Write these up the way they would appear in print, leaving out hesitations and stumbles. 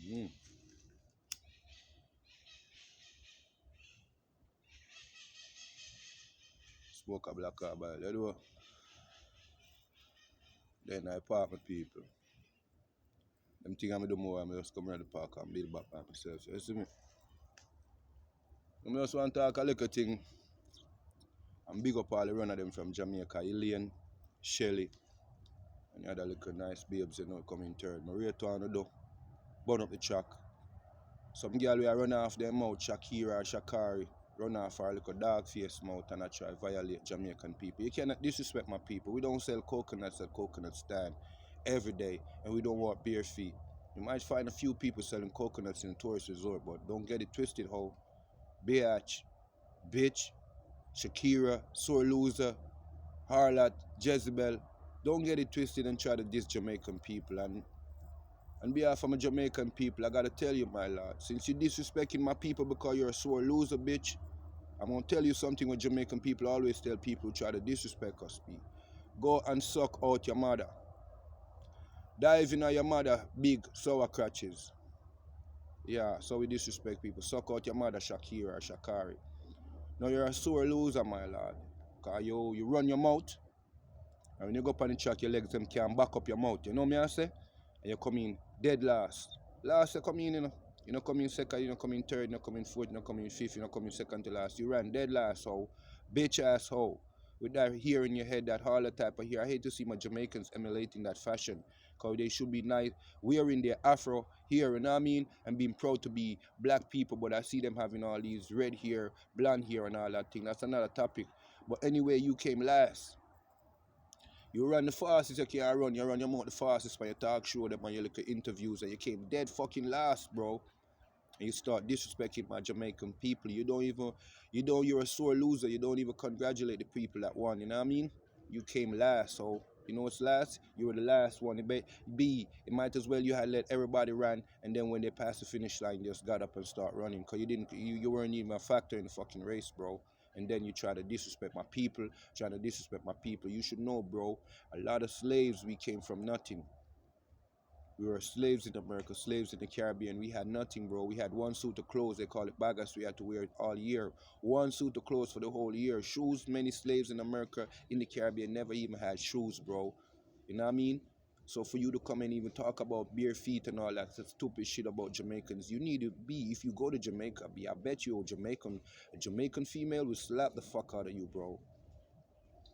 Mm. Smoke a black car by the door. Then I park my people. Them thing I do more, I just come around the park and build back by myself. So you see me? I just want to talk a little thing and big up all the run of them from Jamaica, Elaine, Shelly, and the other little nice babes, you know, coming third. I rate on the door, burn up the track. Some girl will run off their mouth, Shakira or Shakari, run off her little dog face mouth and I try violate Jamaican people. You cannot disrespect my people. We don't sell coconuts at coconut stand every day and we don't walk bare feet. You might find a few people selling coconuts in a tourist resort, but don't get it twisted, ho. Biatch, bitch, Shakira, sore loser, harlot, Jezebel. Don't get it twisted and try to diss Jamaican people. And on behalf of my Jamaican people, I gotta tell you, my lord, since you're disrespecting my people because you're a sore loser, bitch, I'm gonna tell you something what Jamaican people always tell people who try to disrespect us, be. Go and suck out your mother. Dive in your mother, big sour crutches. Yeah, so we disrespect people. Suck out your mother, Shakira or Shakari. Now you're a sore loser, my lord. Cause you run your mouth, and when you go up on the track, your legs them can't back up your mouth. You know me I say? And you come in dead last. Last you come in, you know. You don't come in second, you don't come in third, you don't come in fourth, you don't come in fifth, you don't come in second to last. You ran dead last, so bitch ass hoe. With that hair in your head, that harlot type of hair. I hate to see my Jamaicans emulating that fashion. Because they should be nice, wearing their afro hair, you know what I mean? And being proud to be black people, but I see them having all these red hair, blonde hair and all that thing. That's another topic. But anyway, you came last. You run the fastest you can run. You run your mouth the fastest when you talk show them on your little interviews and you came dead fucking last, bro. And you start disrespecting my Jamaican people. You're a sore loser. You don't even congratulate the people that won, you know what I mean? You came last, so you know what's last? You were the last one. It might as well you had let everybody run, and then when they passed the finish line, you just got up and start running, because you weren't even a factor in the fucking race, bro. And then you try to disrespect my people, You should know, bro, a lot of slaves, we came from nothing. We were slaves in America, slaves in the Caribbean. We had nothing, bro. We had one suit of clothes. They call it bagas. We had to wear it all year. One suit of clothes for the whole year. Shoes, many slaves in America, in the Caribbean, never even had shoes, bro. You know what I mean? So for you to come and even talk about bare feet and all that stupid shit about Jamaicans, you need to be, if you go to Jamaica, I bet you a Jamaican female will slap the fuck out of you, bro.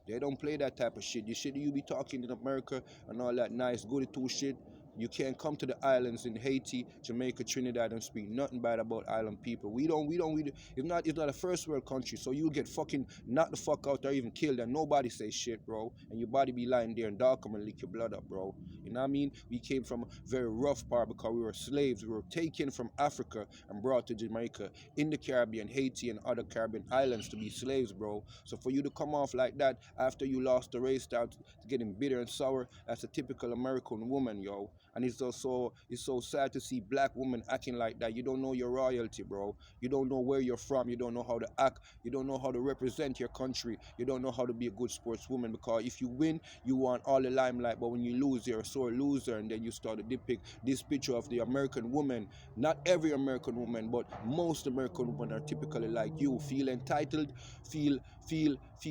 They don't play that type of shit. The shit you be talking in America and all that nice goody two shit. You can't come to the islands in Haiti, Jamaica, Trinidad and speak nothing bad about island people. It's not a first world country, so you'll get fucking knocked the fuck out or even killed and nobody say shit, bro. And your body be lying there and dark and lick your blood up, bro. You know what I mean? We came from a very rough part because we were slaves. We were taken from Africa and brought to Jamaica, in the Caribbean, Haiti and other Caribbean islands to be slaves, bro. So for you to come off like that after you lost the race, start getting bitter and sour, that's a typical American woman, yo. And it's so sad to see black women acting like that. You don't know your royalty, bro. You don't know where you're from. You don't know how to act. You don't know how to represent your country. You don't know how to be a good sportswoman, because if you win, you want all the limelight. But when you lose, you're a sore loser. And then you start to depict this picture of the American woman. Not every American woman, but most American women are typically like you. Feel entitled, feel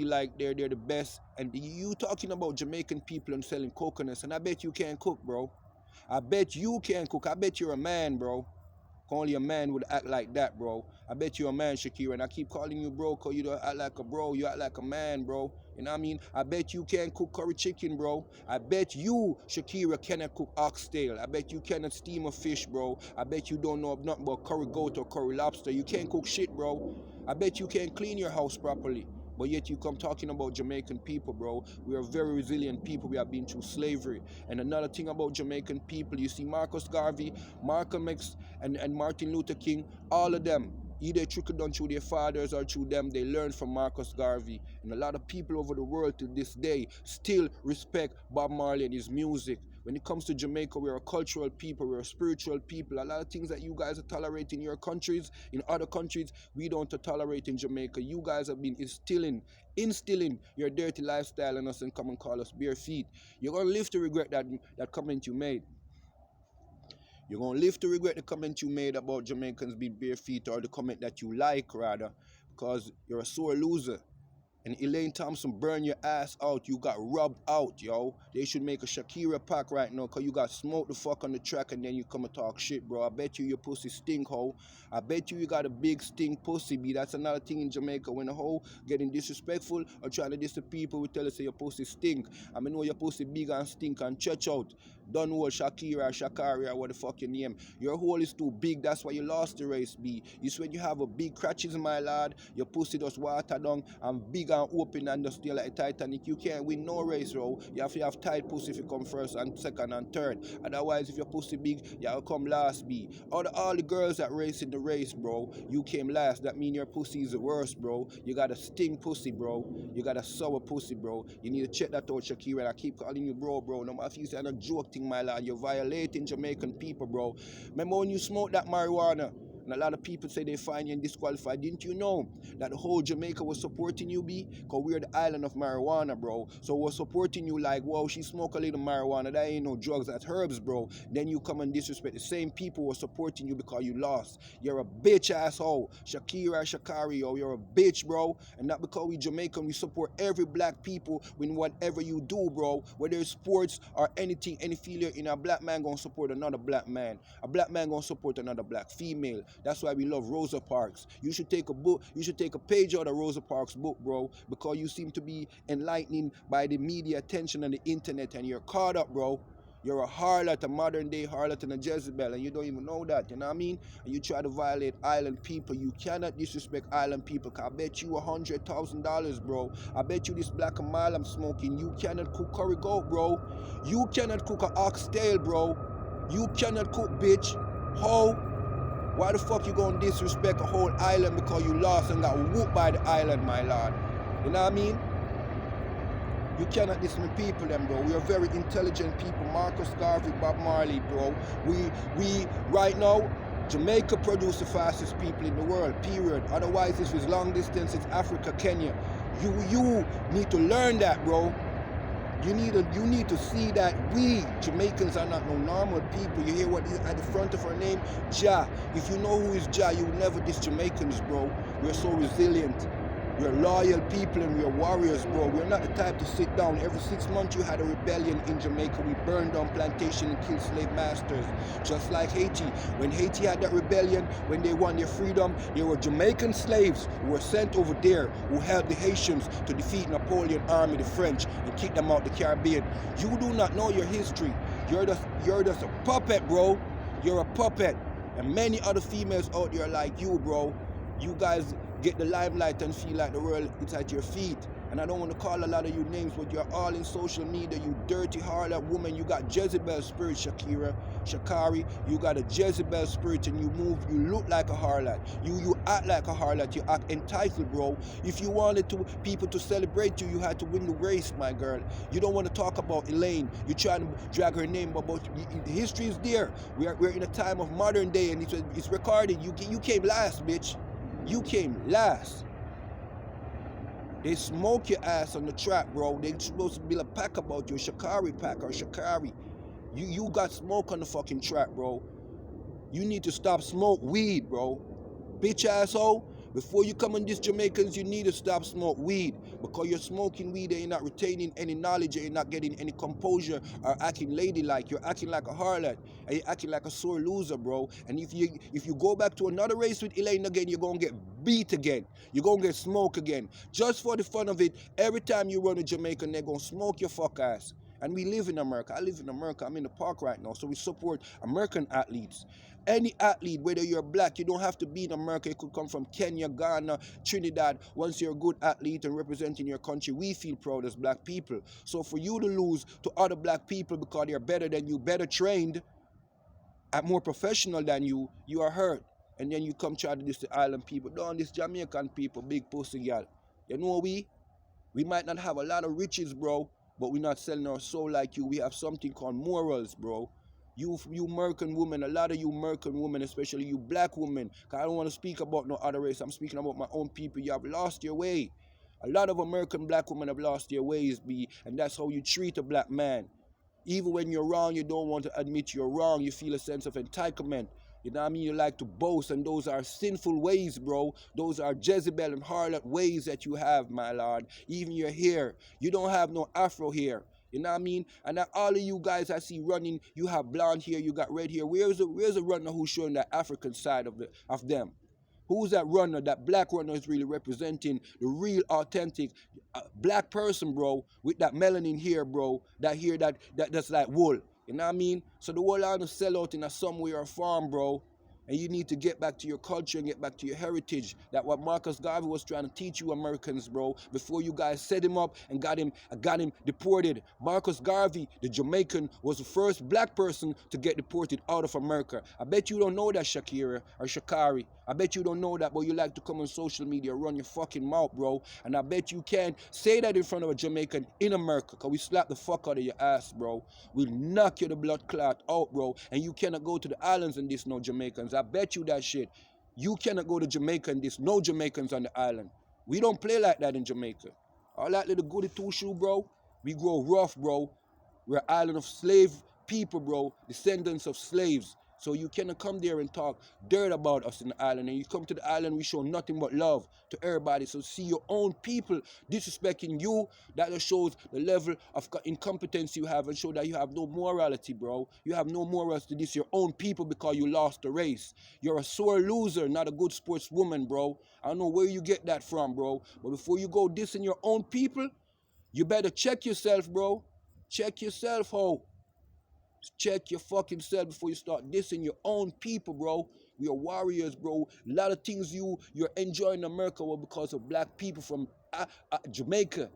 like they're the best. And you talking about Jamaican people and selling coconuts, and I bet you can't cook, bro. I bet you can cook. I bet you're a man, bro. Only a man would act like that, bro. I bet you're a man, Shakira, and I keep calling you bro because you don't act like a bro. You act like a man, bro. You know what I mean? I bet you can't cook curry chicken, bro. I bet you, Shakira, cannot cook oxtail. I bet you cannot steam a fish, bro. I bet you don't know nothing about curry goat or curry lobster. You can't cook shit, bro. I bet you can't clean your house properly. But yet you come talking about Jamaican people, bro. We are very resilient people. We have been through slavery. And another thing about Jamaican people, you see Marcus Garvey, Malcolm X, and Martin Luther King, all of them, either trickled down through their fathers or through them, they learned from Marcus Garvey. And a lot of people over the world to this day still respect Bob Marley and his music. When it comes to Jamaica, we're a cultural people, we're a spiritual people. A lot of things that you guys are tolerating in your countries, in other countries, we don't tolerate in Jamaica. You guys have been instilling your dirty lifestyle in us and come and call us bare feet. You're going to live to regret that comment you made. You're going to live to regret the comment you made about Jamaicans being bare feet, or the comment that you like, rather, because you're a sore loser. And Elaine Thompson burn your ass out. You got rubbed out, yo. They should make a Shakira pack right now, because you got smoked the fuck on the track and then you come and talk shit, bro. I bet you your pussy stink, ho. I bet you got a big stink pussy, B. That's another thing in Jamaica. When a hoe getting disrespectful or trying to diss the people, we tell us say your pussy stink. I mean, know your pussy big and stink and church out. Don't know Shakira, Shakari, or what the fuck your name. Your hole is too big, that's why you lost the race, B. It's when you have a big crutches, my lad, your pussy just water down and big and open and just feel like a Titanic. You can't win no race, bro. You have to have tight pussy if you come first and second and third. Otherwise, if your pussy big, you'll come last, B. All the girls that race in the race, bro, you came last. That means your pussy is the worst, bro. You got a sting pussy, bro. You got a sour pussy, bro. You need to check that out, Shakira. I keep calling you bro. No matter if you say a joke thing, my lad, you're violating Jamaican people, bro. Remember when you smoked that marijuana? And a lot of people say they find you and disqualified. Didn't you know that the whole Jamaica was supporting you, B? Because we're the island of marijuana, bro. So we're supporting you like, whoa, she smoke a little marijuana. That ain't no drugs, that's herbs, bro. Then you come and disrespect. The same people were supporting you because you lost. You're a bitch asshole. Shakira, Shakari, yo, you're a bitch, bro. And not because we Jamaican, we support every black people in whatever you do, bro. Whether it's sports or anything, any failure in a black man gonna support another black man. A black man gonna support another black female. That's why we love Rosa Parks. You should take a book, you should take a page out of Rosa Parks' book, bro, because you seem to be enlightening by the media attention and the internet, and you're caught up, bro. You're a harlot, a modern day harlot and a Jezebel, and you don't even know that, you know what I mean? And you try to violate island people. You cannot disrespect island people, because I bet you $100,000, bro. I bet you this black and mild I'm smoking, you cannot cook curry goat, bro. You cannot cook an oxtail, bro. You cannot cook, bitch. Ho. Why the fuck you gonna disrespect a whole island because you lost and got whooped by the island, my lord? You know what I mean? You cannot diss me people, them, bro. We are very intelligent people. Marcus Garvey, Bob Marley, bro. We right now, Jamaica produce the fastest people in the world, period. Otherwise, if it's long distance, it's Africa, Kenya. You need to learn that, bro. You need to see that we Jamaicans are not no normal people. You hear what is at the front of our name? Jah. If you know who is Jah, you will never diss Jamaicans, bro. We're so resilient. We're loyal people and we're warriors, bro. We're not the type to sit down. Every 6 months you had a rebellion in Jamaica. We burned down plantation and killed slave masters. Just like Haiti. When Haiti had that rebellion, when they won their freedom, there were Jamaican slaves who were sent over there who helped the Haitians to defeat Napoleon's army, the French, and kick them out the Caribbean. You do not know your history. You're just a puppet, bro. You're a puppet. And many other females out there like you, bro. You guys get the limelight and feel like the world is at your feet. And I don't want to call a lot of you names, but you're all in social media, you dirty harlot woman. You got Jezebel spirit, Shakira, Shakari. You got a Jezebel spirit and you move, you look like a harlot. You act like a harlot, you act entitled, bro. If you wanted people to celebrate you, you had to win the race, my girl. You don't want to talk about Elaine. You're trying to drag her name, but the history is there. We're in a time of modern day and it's recorded. You came last, bitch. You came last. They smoke your ass on the track, bro. They supposed to build a pack about you, a Shakari pack or Shakari. You got smoke on the fucking track, bro. You need to stop smoke weed, bro. Bitch asshole. Before you come on these Jamaicans, you need to stop smoke weed. Because you're smoking weed and you're not retaining any knowledge and you're not getting any composure or acting ladylike. You're acting like a harlot and you're acting like a sore loser, bro. And if you go back to another race with Elaine again, you're going to get beat again. You're going to get smoked again. Just for the fun of it, every time you run a Jamaican, they're going to smoke your fuck ass. And we live in America. I live in America. I'm in the park right now. So we support American athletes. Any athlete, whether you're black, you don't have to be in America. You could come from Kenya, Ghana, Trinidad. Once you're a good athlete and representing your country, we feel proud as black people. So for you to lose to other black people because they're better than you, better trained, and more professional than you, you are hurt. And then you come try to diss the island people. Don't this Jamaican people, big pussy gal. You know we might not have a lot of riches, bro, but we're not selling our soul like you. We have something called morals, bro. You American women, a lot of you American women, especially you black women, because I don't want to speak about no other race. I'm speaking about my own people. You have lost your way. A lot of American black women have lost their ways, B, and that's how you treat a black man. Even when you're wrong, you don't want to admit you're wrong. You feel a sense of entitlement. You know what I mean? You like to boast, and those are sinful ways, bro. Those are Jezebel and harlot ways that you have, my lord. Even your hair. You don't have no afro hair. You know what I mean? And now all of you guys I see running, you have blonde hair, you got red hair. Where's a runner who's showing that African side of them? Who's that runner? That black runner is really representing the real, authentic black person, bro, with that melanin hair, bro. That hair that's like wool. You know what I mean? So the whole lot of sell out in a somewhere or farm, bro. And you need to get back to your culture and get back to your heritage. That what Marcus Garvey was trying to teach you Americans, bro, before you guys set him up and got him deported. Marcus Garvey, the Jamaican, was the first black person to get deported out of America. I bet you don't know that, Shakira or Shakari. I bet you don't know that, but you like to come on social media, run your fucking mouth, bro. And I bet you can't say that in front of a Jamaican in America, because we slap the fuck out of your ass, bro. We'll knock you the blood clot out, bro. And you cannot go to the islands and diss no Jamaicans. I bet you that shit. You cannot go to Jamaica and diss no Jamaicans on the island. We don't play like that in Jamaica. All that little goody two-shoe, bro, we grow rough, bro. We're an island of slave people, bro. Descendants of slaves. So you cannot come there and talk dirt about us in the island. And you come to the island, we show nothing but love to everybody. So see your own people disrespecting you, that just shows the level of incompetence you have and show that you have no morality, bro. You have no morals to diss your own people because you lost the race. You're a sore loser, not a good sportswoman, bro. I don't know where you get that from, bro. But before you go dissing your own people, you better check yourself, bro. Check yourself, ho. Check your fucking self before you start dissing your own people, bro. We are warriors, bro. A lot of things you're enjoying in America were because of black people from Jamaica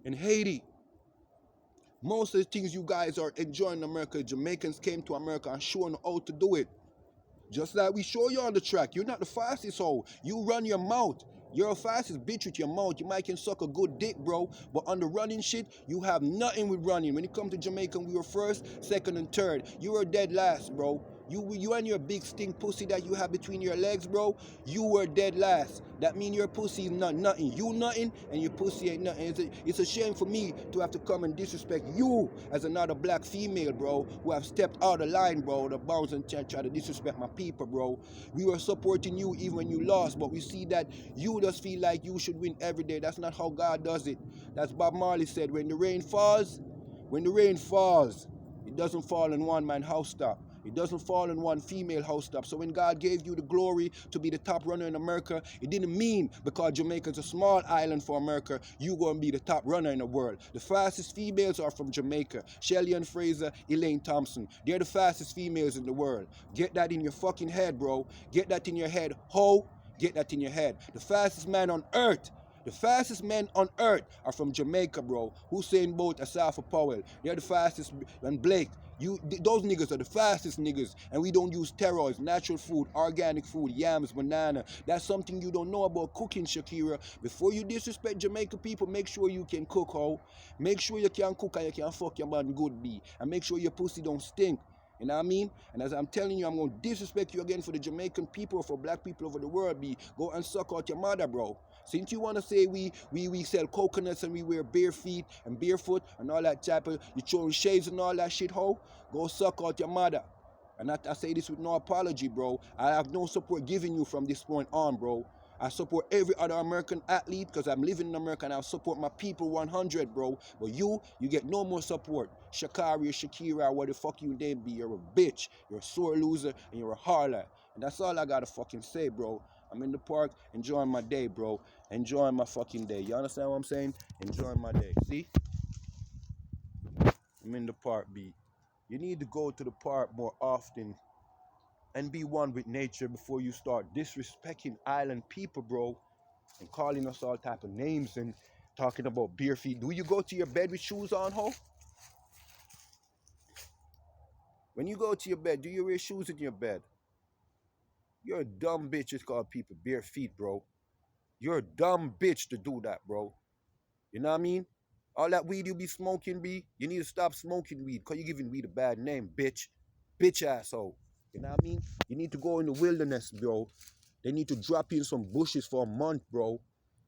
and Haiti. Most of the things you guys are enjoying in America, Jamaicans came to America and showing how to do it. Just like we show you on the track. You're not the fastest hoe. You run your mouth. You're a fastest bitch with your mouth. You might can suck a good dick, bro. But on the running shit, you have nothing with running. When it comes to Jamaican, we were first, second, and third. You were dead last, bro. You and your big stink pussy that you have between your legs, bro, you were dead last. That mean your pussy is not nothing. You nothing, and your pussy ain't nothing. It's a shame for me to have to come and disrespect you as another black female, bro, who have stepped out of line, bro, the bounds and try to disrespect my people, bro. We were supporting you even when you lost, but we see that you just feel like you should win every day. That's not how God does it. That's Bob Marley said, when the rain falls, it doesn't fall in one man house top. It doesn't fall in one female house top. So when God gave you the glory to be the top runner in America, it didn't mean because Jamaica's a small island for America, you going to be the top runner in the world. The fastest females are from Jamaica. Shelly and Fraser, Elaine Thompson. They're the fastest females in the world. Get that in your fucking head, bro. Get that in your head. Ho, get that in your head. The fastest man on earth are from Jamaica, bro. Hussein Bolt, Asafa Powell. They're the fastest. And Blake, those niggas are the fastest niggas. And we don't use steroids, natural food, organic food, yams, banana. That's something you don't know about cooking, Shakira. Before you disrespect Jamaican people, make sure you can cook, ho. Make sure you can cook and you can fuck your man good, B. And make sure your pussy don't stink. You know what I mean? And as I'm telling you, I'm going to disrespect you again for the Jamaican people or for black people over the world, B. Go and suck out your mother, bro. Since you want to say we sell coconuts and we wear bare feet and barefoot and all that type of, you throwing shades and all that shit, ho, go suck out your mother. And I say this with no apology, bro. I have no support giving you from this point on, bro. I support every other American athlete because I'm living in America and I support my people 100, bro. But you get no more support. Shakari or Shakira, what the fuck you name be, you're a bitch, you're a sore loser, and you're a harlot. And that's all I gotta fucking say, bro. I'm in the park enjoying my day, bro. Enjoying my fucking day. You understand what I'm saying? Enjoying my day. See? I'm in the park, B. You need to go to the park more often and be one with nature before you start disrespecting island people, bro, and calling us all type of names and talking about bare feet. Do you go to your bed with shoes on, ho? When you go to your bed, do you wear shoes in your bed? You're a dumb bitch to call people bare feet, bro. You're a dumb bitch to do that, bro. You know what I mean? All that weed you be smoking, B, you need to stop smoking weed because you're giving weed a bad name, bitch. Bitch asshole. You know what I mean? You need to go in the wilderness, bro. They need to drop you in some bushes for a month, bro.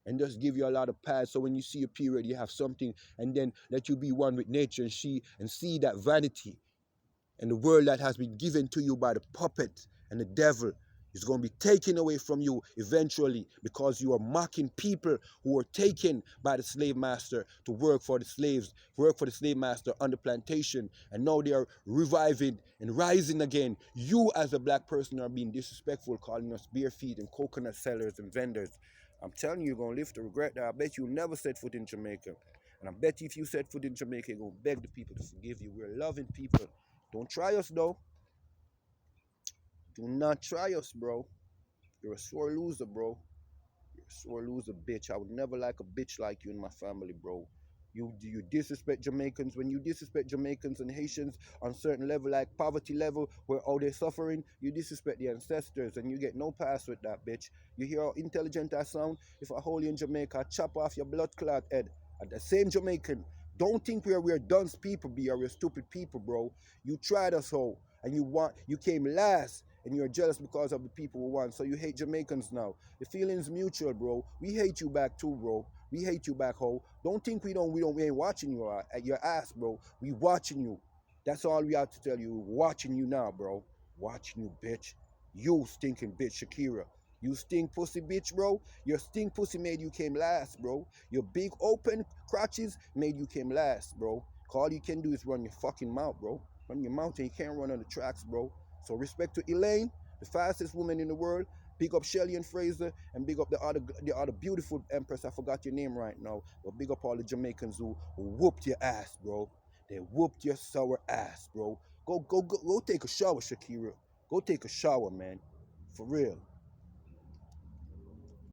and just give you a lot of pads. So when you see a period, you have something, and then let you be one with nature and see that vanity and the world that has been given to you by the puppet and the devil is going to be taken away from you eventually, because you are mocking people who were taken by the slave master to work for the slaves, work for the slave master on the plantation, and now they are reviving and rising again. You as a black person are being disrespectful, calling us bare feet and coconut sellers and vendors. I'm telling you, you're going to live to regret that. I bet you'll never set foot in Jamaica. And I bet you if you set foot in Jamaica, you're going to beg the people to forgive you. We're loving people. Don't try us, though. Do not try us, bro. You're a sore loser, bro. You're a sore loser, bitch. I would never like a bitch like you in my family, bro. You disrespect Jamaicans. When you disrespect Jamaicans and Haitians on certain level, like poverty level, where all they're suffering, you disrespect the ancestors, and you get no pass with that, bitch. You hear how intelligent I sound? If I hold you in Jamaica, I chop off your blood clot head. At the same Jamaican. Don't think we're dunce people, be, or we're stupid people, bro. You tried us all, and you came last, and you're jealous because of the people who won. So you hate Jamaicans now. The feeling's mutual, bro. We hate you back too, bro. We hate you back, ho. Don't think we ain't watching you at your ass, bro. We watching you. That's all we have to tell you. Watching you now, bro. Watching you, bitch. You stinking bitch, Shakira. You stink pussy bitch, bro. Your stink pussy made you came last, bro. Your big open crotches made you came last, bro. All you can do is run your fucking mouth, bro. Run your mouth and you can't run on the tracks, bro. So respect to Elaine, the fastest woman in the world. Big up Shelly and Fraser, and big up the other beautiful empress. I forgot your name right now, but big up all the Jamaicans who whooped your ass, bro. They whooped your sour ass, bro. Go take a shower, Shakira. Go take a shower, man. For real.